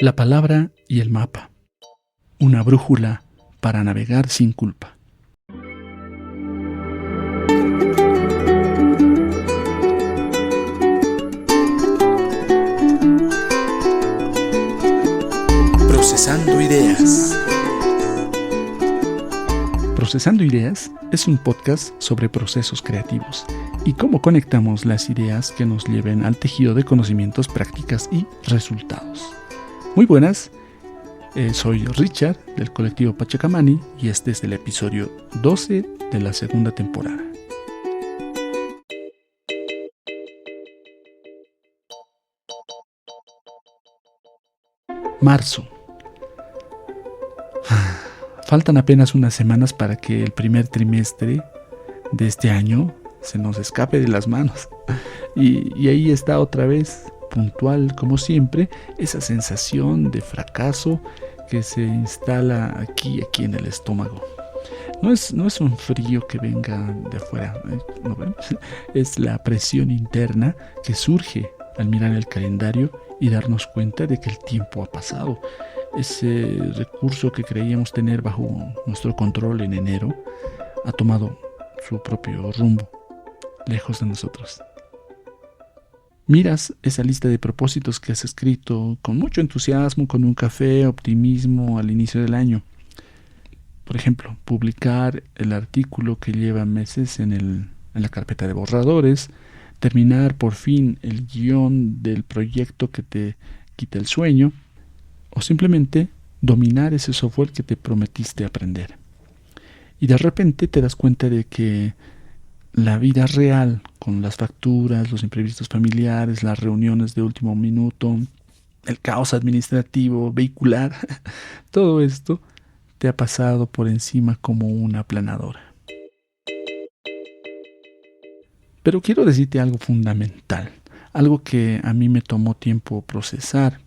La palabra y el mapa. Una brújula para navegar sin culpa. Procesando Ideas. Procesando Ideas es un podcast sobre procesos creativos y cómo conectamos las ideas que nos lleven al tejido de conocimientos, prácticas y resultados. Muy buenas, soy Richard del colectivo Pachacamani y este es el episodio 12 de la segunda temporada. Marzo. Faltan apenas unas semanas para que el primer trimestre de este año se nos escape de las manos. Y ahí está otra vez, puntual como siempre, esa sensación de fracaso que se instala aquí en el estómago. No es un frío que venga de afuera, ¿no ven? Es la presión interna que surge al mirar el calendario y darnos cuenta de que el tiempo ha pasado. Ese recurso que creíamos tener bajo nuestro control en enero ha tomado su propio rumbo, lejos de nosotros. Miras esa lista de propósitos que has escrito con mucho entusiasmo, con un café, optimismo al inicio del año. Por ejemplo, publicar el artículo que lleva meses en la carpeta de borradores, terminar por fin el guión del proyecto que te quita el sueño, o simplemente dominar ese software que te prometiste aprender. Y de repente te das cuenta de que la vida real, con las facturas, los imprevistos familiares, las reuniones de último minuto, el caos administrativo, vehicular, todo esto te ha pasado por encima como una aplanadora. Pero quiero decirte algo fundamental, algo que a mí me tomó tiempo procesar.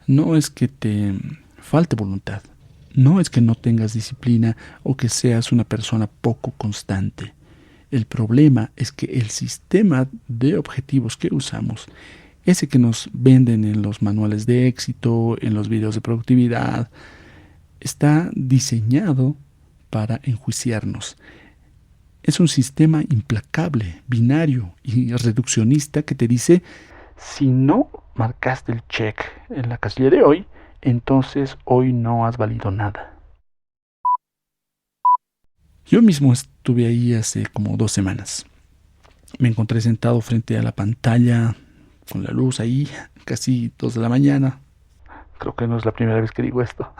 No es que te falte voluntad, no es que no tengas disciplina o que seas una persona poco constante. El problema es que el sistema de objetivos que usamos, ese que nos venden en los manuales de éxito, en los videos de productividad, está diseñado para enjuiciarnos. Es un sistema implacable, binario y reduccionista que te dice: si no marcaste el check en la casilla de hoy, entonces hoy no has valido nada. Yo mismo estuve ahí hace como 2 semanas. Me encontré sentado frente a la pantalla, con la luz ahí, casi 2 de la mañana. Creo que no es la primera vez que digo esto.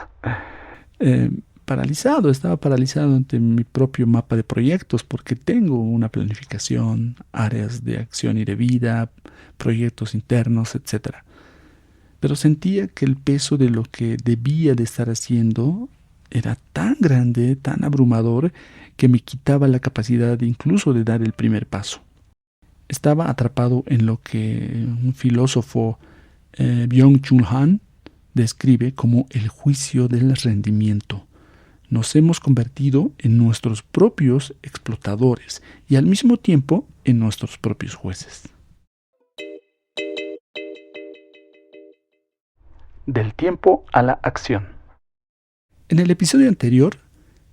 Estaba paralizado ante mi propio mapa de proyectos porque tengo una planificación, áreas de acción y de vida, proyectos internos, etc. Pero sentía que el peso de lo que debía de estar haciendo era tan grande, tan abrumador, que me quitaba la capacidad incluso de dar el primer paso. Estaba atrapado en lo que un filósofo, Byung-Chul Han, describe como el juicio del rendimiento. Nos hemos convertido en nuestros propios explotadores y al mismo tiempo en nuestros propios jueces. Del tiempo a la acción. En el episodio anterior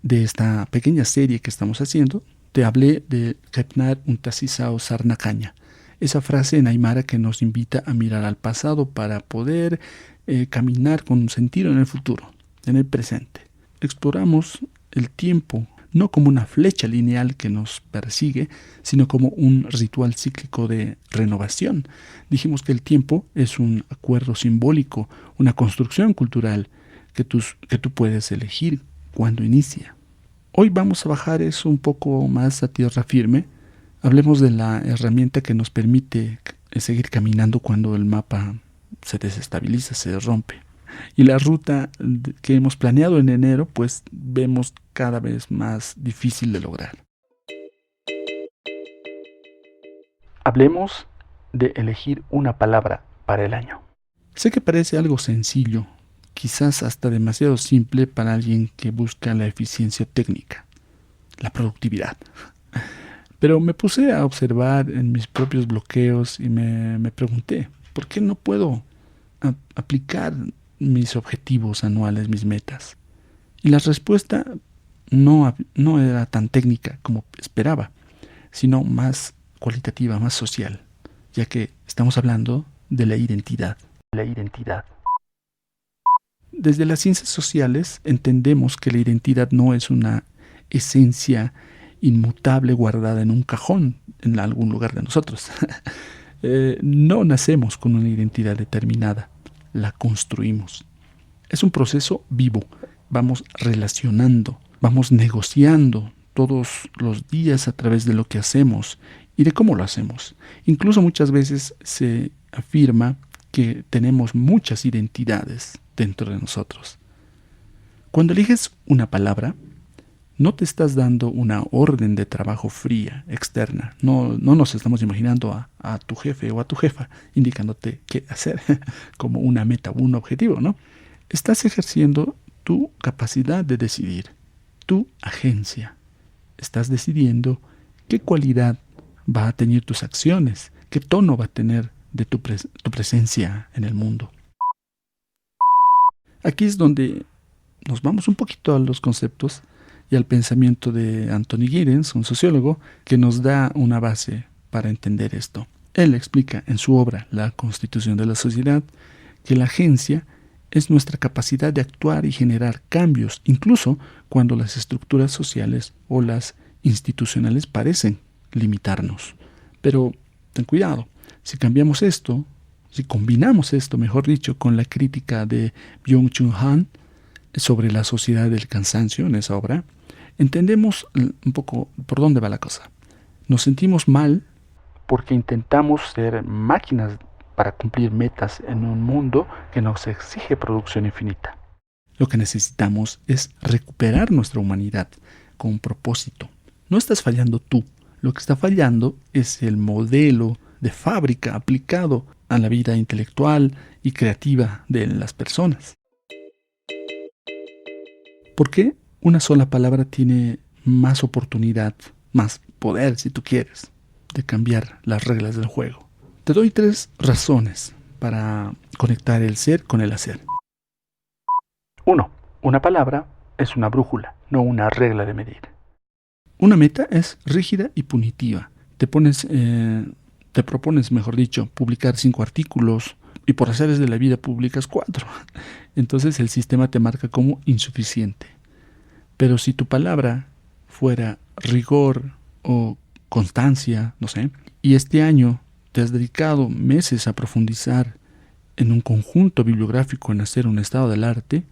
de esta pequeña serie que estamos haciendo, te hablé de Repnar Untasisao Sarnacaña, esa frase en aymara que nos invita a mirar al pasado para poder caminar con sentido en el futuro, en el presente. Exploramos el tiempo no como una flecha lineal que nos persigue, sino como un ritual cíclico de renovación. Dijimos que el tiempo es un acuerdo simbólico, una construcción cultural que tú puedes elegir cuando inicia. Hoy vamos a bajar eso un poco más a tierra firme. Hablemos de la herramienta que nos permite seguir caminando cuando el mapa se desestabiliza, se rompe. Y la ruta que hemos planeado en enero, pues vemos cada vez más difícil de lograr. Hablemos de elegir una palabra para el año. Sé que parece algo sencillo, quizás hasta demasiado simple para alguien que busca la eficiencia técnica, la productividad. Pero me puse a observar en mis propios bloqueos y me pregunté, ¿por qué no puedo aplicar mis objetivos anuales, mis metas? Y la respuesta no era tan técnica como esperaba, sino más cualitativa, más social, ya que estamos hablando de la identidad. La identidad. Desde las ciencias sociales entendemos que la identidad no es una esencia inmutable guardada en un cajón en algún lugar de nosotros. No nacemos con una identidad determinada, la construimos. Es un proceso vivo, vamos relacionando, vamos negociando todos los días a través de lo que hacemos y de cómo lo hacemos. Incluso muchas veces se afirma que tenemos muchas identidades dentro de nosotros. Cuando eliges una palabra, no te estás dando una orden de trabajo fría, externa. No nos estamos imaginando a tu jefe o a tu jefa indicándote qué hacer como una meta o un objetivo, ¿no? Estás ejerciendo tu capacidad de decidir, tu agencia. Estás decidiendo qué cualidad va a tener tus acciones, qué tono va a tener de tu presencia en el mundo. Aquí es donde nos vamos un poquito a los conceptos y al pensamiento de Anthony Giddens, un sociólogo, que nos da una base para entender esto. Él explica en su obra La Constitución de la Sociedad que la agencia es nuestra capacidad de actuar y generar cambios, incluso cuando las estructuras sociales o las institucionales parecen limitarnos. Pero ten cuidado, si cambiamos esto, si combinamos esto, mejor dicho, con la crítica de Byung-Chul Han sobre la sociedad del cansancio en esa obra, entendemos un poco por dónde va la cosa. Nos sentimos mal porque intentamos ser máquinas para cumplir metas en un mundo que nos exige producción infinita. Lo que necesitamos es recuperar nuestra humanidad con propósito. No estás fallando tú, lo que está fallando es el modelo de fábrica aplicado a la vida intelectual y creativa de las personas. ¿Por qué una sola palabra tiene más oportunidad, más poder, si tú quieres, de cambiar las reglas del juego? Te doy 3 razones para conectar el ser con el hacer. 1. Una palabra es una brújula, no una regla de medir. Una meta es rígida y punitiva. Te propones, mejor dicho, publicar 5 artículos y por azares de la vida publicas 4. Entonces el sistema te marca como insuficiente. Pero si tu palabra fuera rigor o constancia, no sé, y este año te has dedicado meses a profundizar en un conjunto bibliográfico en hacer un estado del arte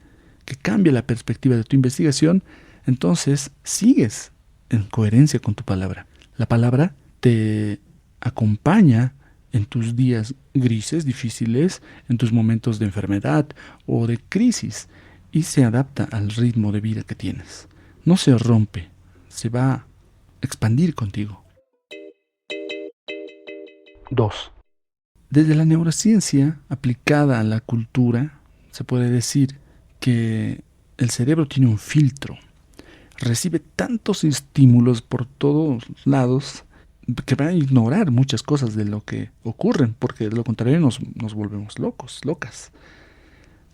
que cambia la perspectiva de tu investigación, entonces sigues en coherencia con tu palabra. La palabra te acompaña en tus días grises, difíciles, en tus momentos de enfermedad o de crisis y se adapta al ritmo de vida que tienes. No se rompe, se va a expandir contigo. 2. Desde la neurociencia aplicada a la cultura, se puede decir que el cerebro tiene un filtro. Recibe tantos estímulos por todos lados que va a ignorar muchas cosas de lo que ocurren, porque de lo contrario nos volvemos locos, locas.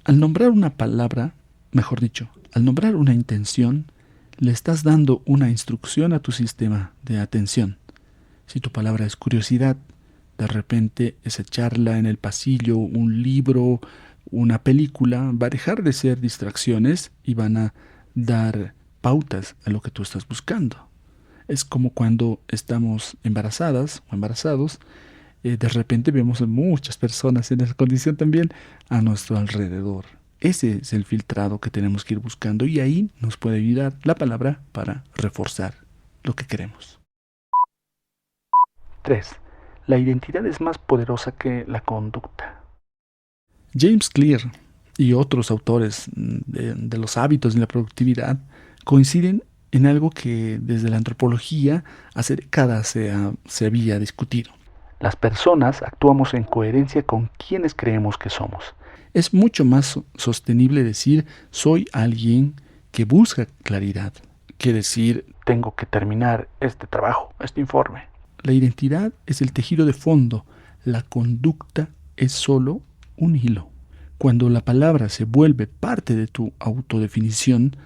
Al nombrar una palabra, mejor dicho, al nombrar una intención, le estás dando una instrucción a tu sistema de atención. Si tu palabra es curiosidad, de repente esa charla en el pasillo, un libro, una película, va a dejar de ser distracciones y van a dar pautas a lo que tú estás buscando. Es como cuando estamos embarazadas o embarazados, de repente vemos a muchas personas en esa condición también a nuestro alrededor. Ese es el filtrado que tenemos que ir buscando y ahí nos puede ayudar la palabra para reforzar lo que queremos. 3. La identidad es más poderosa que la conducta. James Clear y otros autores de los hábitos y la productividad coinciden en algo que desde la antropología hace décadas se había discutido. Las personas actuamos en coherencia con quienes creemos que somos. Es mucho más sostenible decir soy alguien que busca claridad que decir tengo que terminar este trabajo, este informe. La identidad es el tejido de fondo, la conducta es solo un hilo. Cuando la palabra se vuelve parte de tu autodefinición,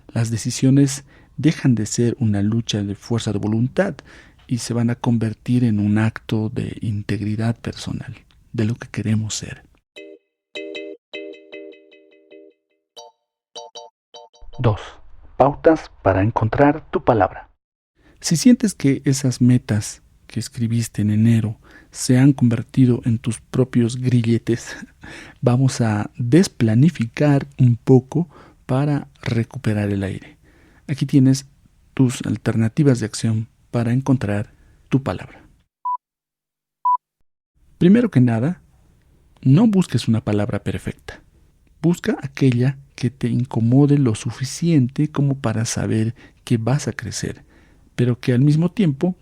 las decisiones dejan de ser una lucha de fuerza de voluntad y se van a convertir en un acto de integridad personal, de lo que queremos ser. 2. Pautas para encontrar tu palabra. Si sientes que esas metas que escribiste en enero se han convertido en tus propios grilletes, vamos a desplanificar un poco para recuperar el aire. Aquí tienes tus alternativas de acción para encontrar tu palabra. Primero que nada, no busques una palabra perfecta. Busca aquella que te incomode lo suficiente como para saber que vas a crecer, pero que al mismo tiempo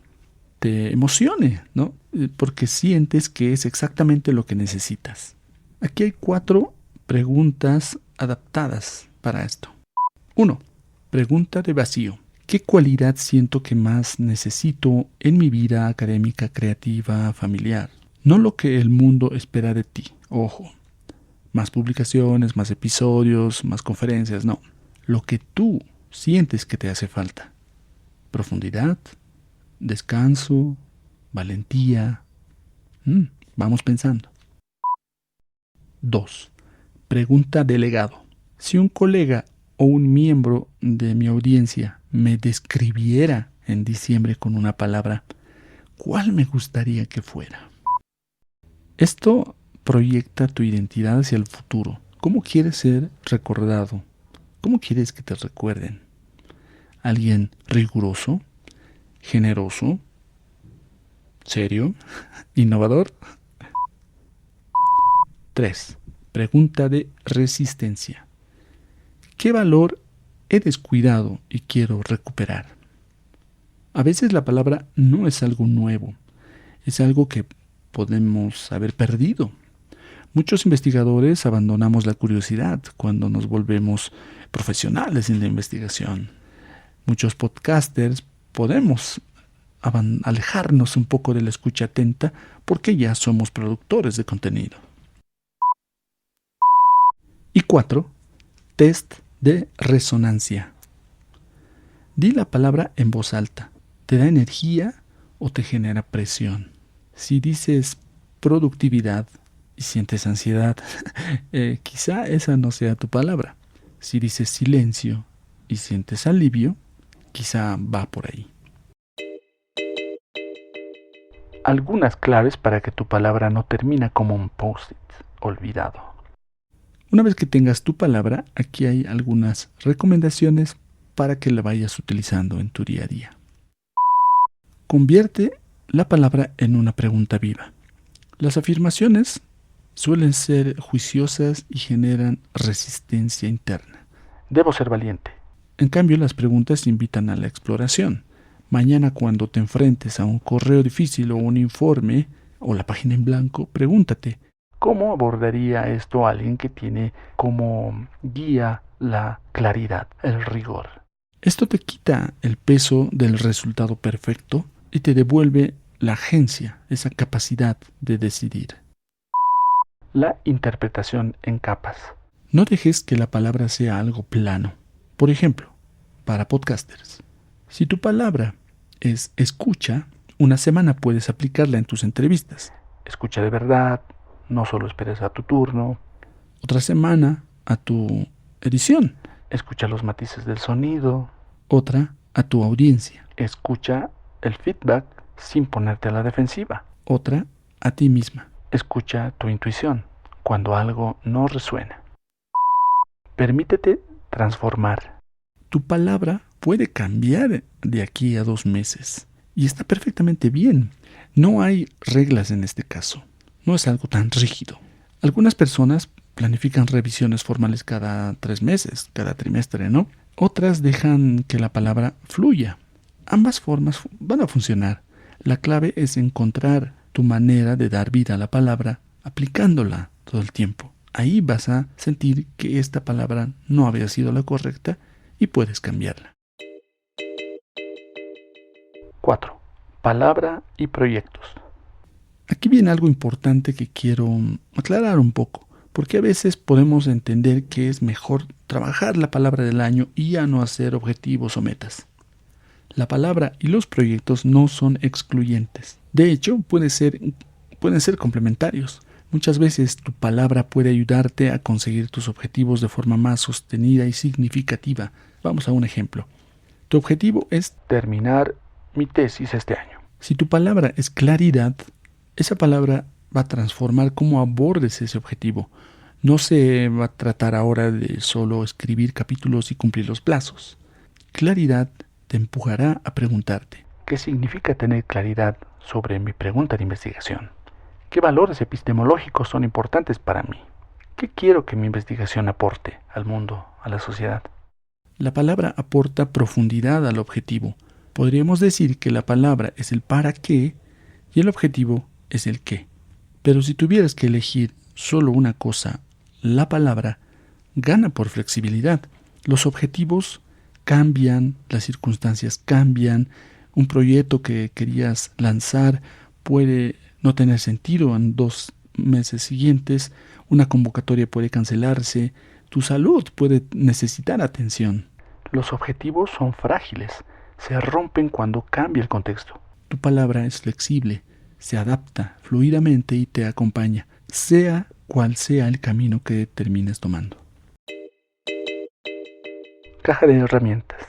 te emocione, ¿no? Porque sientes que es exactamente lo que necesitas. Aquí hay 4 preguntas adaptadas para esto. 1. Pregunta de vacío. ¿Qué cualidad siento que más necesito en mi vida académica, creativa, familiar? No lo que el mundo espera de ti, ojo. Más publicaciones, más episodios, más conferencias, no. Lo que tú sientes que te hace falta. Profundidad, descanso, valentía. Vamos pensando. 2. Pregunta de legado. Si un colega o un miembro de mi audiencia me describiera en diciembre con una palabra, ¿cuál me gustaría que fuera? Esto proyecta tu identidad hacia el futuro. ¿Cómo quieres ser recordado? ¿Cómo quieres que te recuerden? ¿Alguien riguroso? ¿Generoso? ¿Serio? ¿Innovador? 3. Pregunta de resistencia. ¿Qué valor he descuidado y quiero recuperar? A veces la palabra no es algo nuevo, es algo que podemos haber perdido. Muchos investigadores abandonamos la curiosidad cuando nos volvemos profesionales en la investigación. Muchos podcasters podemos alejarnos un poco de la escucha atenta porque ya somos productores de contenido. Y 4. Test de resonancia. Di la palabra en voz alta. ¿Te da energía o te genera presión? Si dices productividad y sientes ansiedad, quizá esa no sea tu palabra. Si dices silencio y sientes alivio, quizá va por ahí. Algunas claves para que tu palabra no termine como un post-it olvidado. Una vez que tengas tu palabra, aquí hay algunas recomendaciones para que la vayas utilizando en tu día a día. Convierte la palabra en una pregunta viva. Las afirmaciones suelen ser juiciosas y generan resistencia interna. Debo ser valiente. En cambio, las preguntas invitan a la exploración. Mañana, cuando te enfrentes a un correo difícil o un informe o la página en blanco, pregúntate, ¿cómo abordaría esto alguien que tiene como guía la claridad, el rigor? Esto te quita el peso del resultado perfecto y te devuelve la agencia, esa capacidad de decidir. La interpretación en capas. No dejes que la palabra sea algo plano. Por ejemplo, para podcasters, si tu palabra es escucha, una semana puedes aplicarla en tus entrevistas. Escucha de verdad, no solo esperes a tu turno. Otra semana a tu edición. Escucha los matices del sonido. Otra a tu audiencia. Escucha el feedback sin ponerte a la defensiva. Otra a ti misma. Escucha tu intuición cuando algo no resuena. Permítete transformar. Tu palabra puede cambiar de aquí a 2 meses y está perfectamente bien. No hay reglas en este caso. No es algo tan rígido. Algunas personas planifican revisiones formales cada 3 meses, cada trimestre, ¿no? Otras dejan que la palabra fluya. Ambas formas van a funcionar. La clave es encontrar tu manera de dar vida a la palabra aplicándola todo el tiempo. Ahí vas a sentir que esta palabra no había sido la correcta y puedes cambiarla. 4. Palabra y proyectos. Aquí viene algo importante que quiero aclarar un poco. Porque a veces podemos entender que es mejor trabajar la palabra del año y ya no hacer objetivos o metas. La palabra y los proyectos no son excluyentes. De hecho, pueden ser complementarios. Muchas veces tu palabra puede ayudarte a conseguir tus objetivos de forma más sostenida y significativa. Vamos a un ejemplo. Tu objetivo es terminar mi tesis este año. Si tu palabra es claridad, esa palabra va a transformar cómo abordes ese objetivo. No se va a tratar ahora de solo escribir capítulos y cumplir los plazos. Claridad te empujará a preguntarte, ¿qué significa tener claridad sobre mi pregunta de investigación? ¿Qué valores epistemológicos son importantes para mí? ¿Qué quiero que mi investigación aporte al mundo, a la sociedad? La palabra aporta profundidad al objetivo. Podríamos decir que la palabra es el para qué y el objetivo es el qué. Pero si tuvieras que elegir solo una cosa, la palabra gana por flexibilidad. Los objetivos cambian, las circunstancias cambian, un proyecto que querías lanzar puede no tener sentido en 2 meses siguientes, una convocatoria puede cancelarse, tu salud puede necesitar atención. Los objetivos son frágiles, se rompen cuando cambia el contexto. Tu palabra es flexible, se adapta fluidamente y te acompaña, sea cual sea el camino que termines tomando. Caja de herramientas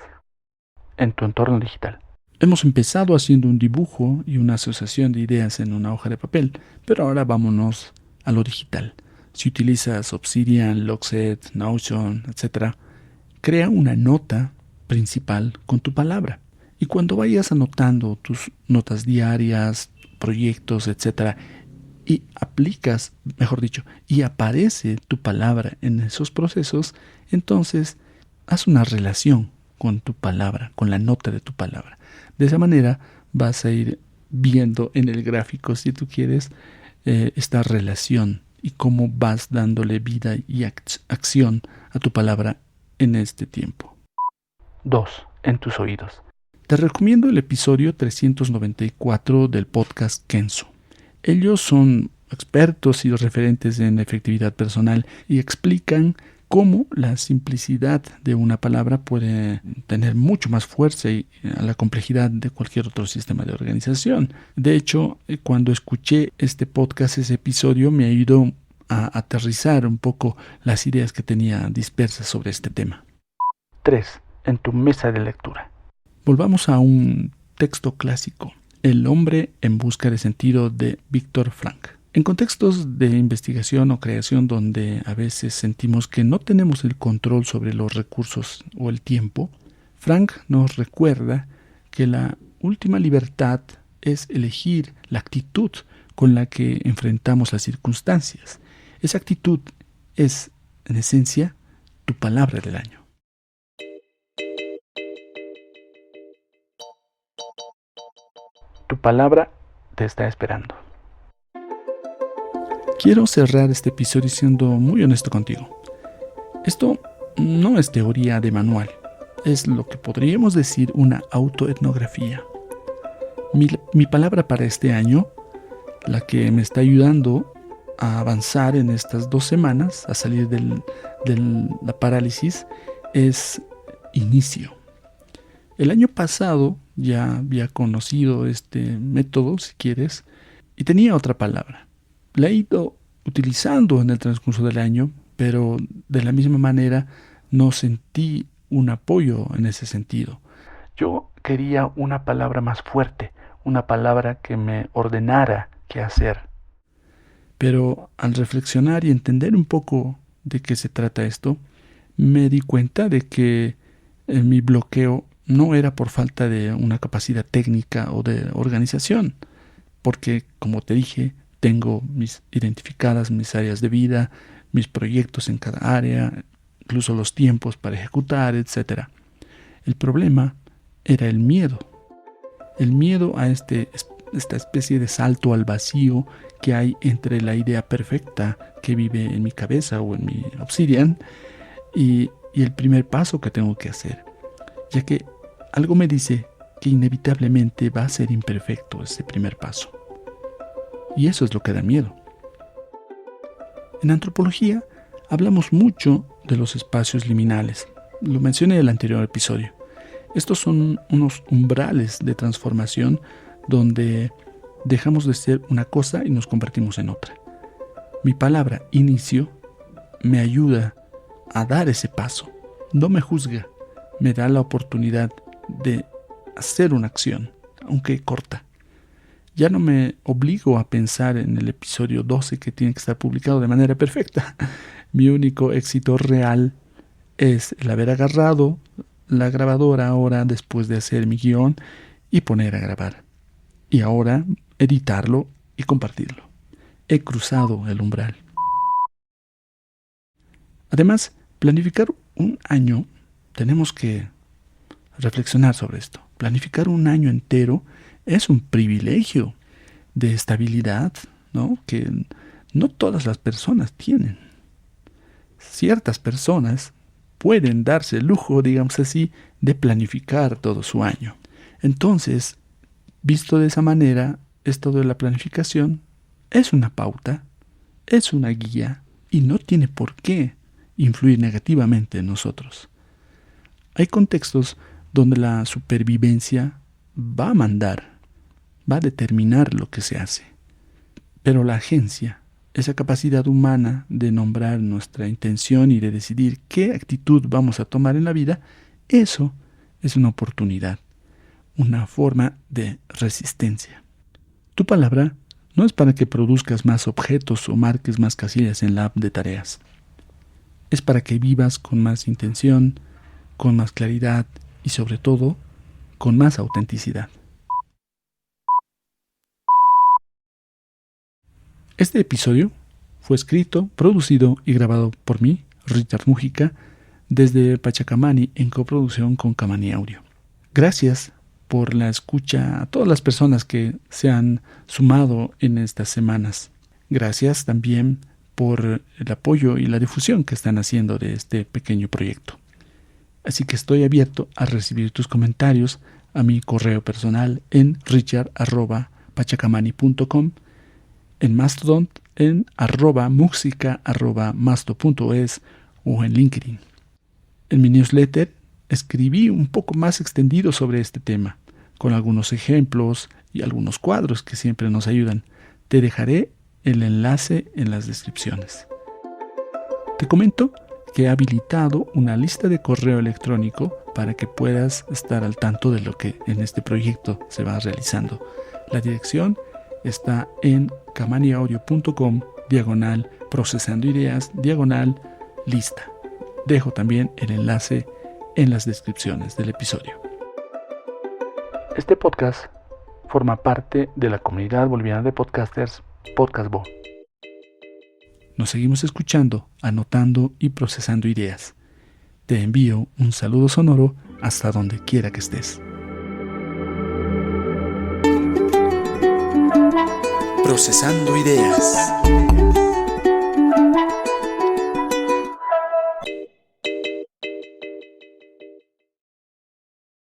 en tu entorno digital. Hemos empezado haciendo un dibujo y una asociación de ideas en una hoja de papel, pero ahora vámonos a lo digital. Si utilizas Obsidian, Logset, Notion, etc., crea una nota principal con tu palabra. Y cuando vayas anotando tus notas diarias, proyectos, etc., y aplicas, mejor dicho, y aparece tu palabra en esos procesos, entonces haz una relación con tu palabra, con la nota de tu palabra. De esa manera vas a ir viendo en el gráfico, si tú quieres, esta relación y cómo vas dándole vida y acción a tu palabra en este tiempo. 2. En tus oídos. Te recomiendo el episodio 394 del podcast Kenso. Ellos son expertos y referentes en efectividad personal y explican cómo la simplicidad de una palabra puede tener mucho más fuerza y a la complejidad de cualquier otro sistema de organización. De hecho, cuando escuché este podcast, ese episodio me ayudó a aterrizar un poco las ideas que tenía dispersas sobre este tema. 3. En tu mesa de lectura. Volvamos a un texto clásico, El hombre en busca de sentido, de Viktor Frankl. En contextos de investigación o creación donde a veces sentimos que no tenemos el control sobre los recursos o el tiempo, Frankl nos recuerda que la última libertad es elegir la actitud con la que enfrentamos las circunstancias. Esa actitud es, en esencia, tu palabra del año. Tu palabra te está esperando. Quiero cerrar este episodio siendo muy honesto contigo. Esto no es teoría de manual, es lo que podríamos decir una autoetnografía. Mi palabra para este año, la que me está ayudando a avanzar en estas 2 semanas, a salir de la parálisis, es inicio. El año pasado ya había conocido este método, si quieres, y tenía otra palabra. La he ido utilizando en el transcurso del año, pero de la misma manera no sentí un apoyo en ese sentido. Yo quería una palabra más fuerte, una palabra que me ordenara qué hacer. Pero al reflexionar y entender un poco de qué se trata esto, me di cuenta de que mi bloqueo no era por falta de una capacidad técnica o de organización, porque, como te dije, tengo identificadas mis áreas de vida, mis proyectos en cada área, incluso los tiempos para ejecutar, etc. El problema era el miedo a esta especie de salto al vacío que hay entre la idea perfecta que vive en mi cabeza o en mi Obsidian y el primer paso que tengo que hacer, ya que algo me dice que inevitablemente va a ser imperfecto ese primer paso. Y eso es lo que da miedo. En antropología hablamos mucho de los espacios liminales. Lo mencioné en el anterior episodio. Estos son unos umbrales de transformación donde dejamos de ser una cosa y nos convertimos en otra. Mi palabra inicio me ayuda a dar ese paso. No me juzga, me da la oportunidad de hacer una acción, aunque corta. Ya no me obligo a pensar en el episodio 12 que tiene que estar publicado de manera perfecta. Mi único éxito real es el haber agarrado la grabadora ahora después de hacer mi guión y poner a grabar. Y ahora editarlo y compartirlo. He cruzado el umbral. Además, planificar un año, tenemos que reflexionar sobre esto. Planificar un año entero es un privilegio de estabilidad, ¿no? Que no todas las personas tienen. Ciertas personas pueden darse el lujo, digamos así, de planificar todo su año. Entonces, visto de esa manera, esto de la planificación es una pauta, es una guía y no tiene por qué influir negativamente en nosotros. Hay contextos donde la supervivencia va a mandar, va a determinar lo que se hace. Pero la agencia, esa capacidad humana de nombrar nuestra intención y de decidir qué actitud vamos a tomar en la vida, eso es una oportunidad, una forma de resistencia. Tu palabra no es para que produzcas más objetos o marques más casillas en la app de tareas. Es para que vivas con más intención, con más claridad y sobre todo, con más autenticidad. Este episodio fue escrito, producido y grabado por mí, Richard Mújica, desde Pachacamani en coproducción con Camani Audio. Gracias por la escucha a todas las personas que se han sumado en estas semanas. Gracias también por el apoyo y la difusión que están haciendo de este pequeño proyecto. Así que estoy abierto a recibir tus comentarios a mi correo personal en richard@pachacamani.com, en Mastodon en @muxica@masto.es o en LinkedIn. En mi newsletter escribí un poco más extendido sobre este tema, con algunos ejemplos y algunos cuadros que siempre nos ayudan. Te dejaré el enlace en las descripciones. Te comento que he habilitado una lista de correo electrónico para que puedas estar al tanto de lo que en este proyecto se va realizando. La dirección está en camaniaudio.com/procesando ideas /lista. Dejo también el enlace en las descripciones del episodio. Este podcast forma parte de la comunidad boliviana de podcasters Podcastbo. Nos seguimos escuchando, anotando y procesando ideas. Te envío un saludo sonoro hasta donde quiera que estés. Procesando ideas.